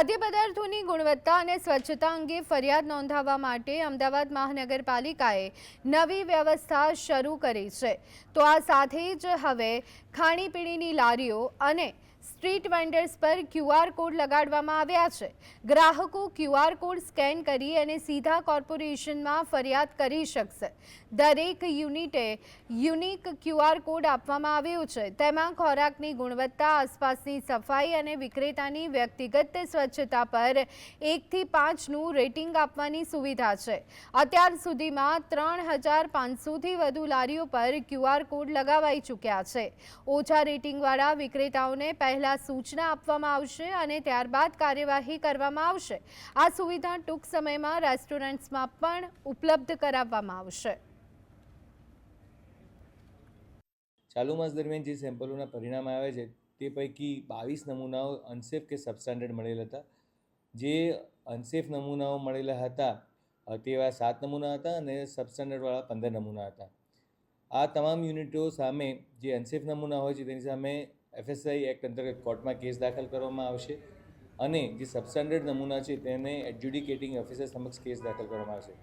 ખાદ્ય પદાર્થોની ગુણવત્તા અને સ્વચ્છતા અંગે ફરિયાદ નોંધાવવા માટે અમદાવાદ મહાનગરપાલિકાએ નવી વ્યવસ્થા શરૂ કરી છે। તો આ સાથે જ હવે ખાણીપીણીની લારીઓ અને સ્ટ્રીટ વેન્ડર્સ પર QR કોડ લગાડવામાં આવ્યા છે। ગ્રાહકો QR કોડ સ્કેન કરી અને સીધા કોર્પોરેશનમાં ફરિયાદ કરી શકશે। દરેક યુનિટે યુનિક QR કોડ આપવામાં આવ્યો છે। તેમાં ખોરાકની ગુણવત્તા, આસપાસની સફાઈ અને વિક્રેતાની વ્યક્તિગત સ્વચ્છતા પર 1 થી 5નું રેટિંગ આપવાની સુવિધા છે। અત્યાર સુધીમાં 3500થી વધુ લારીઓ પર QR કોડ લગાવાઈ ચૂક્યા છે। ઓછા રેટિંગવાળા વિક્રેતાઓને પહેલા સૂચના આપવામાં આવશે અને ત્યારબાદ કાર્યવાહી કરવામાં આવશે। આ સુવિધા ટૂંક સમયમાં રેસ્ટોરન્ટ્સમાં પણ ઉપલબ્ધ કરાવવામાં આવશે। ચાલુ માસ દરમિયાન જે સેમ્પલોના પરિણામ આવ્યા છે તે પૈકી 22 નમૂનાઓ અનસેફ કે સબસ્ટાન્ડર્ડ મળેલ હતા। જે અનસેફ નમૂનાઓ મળેલા હતા તેવા 7 નમૂના હતા અને સબસ્ટાન્ડર્ડવાળા 15 નમૂના હતા। આ તમામ યુનિટો સામે જે અનસેફ નમૂના હોય છે તેની સામે FSI એક્ટ અંતર્ગત કોર્ટમાં કેસ દાખલ કરવામાં આવશે અને જે સબસ્ટાન્ડર્ડ નમૂના છે તેને એડજ્યુડિકેટિંગ ઓફિસર સમક્ષ કેસ દાખલ કરવામાં આવશે।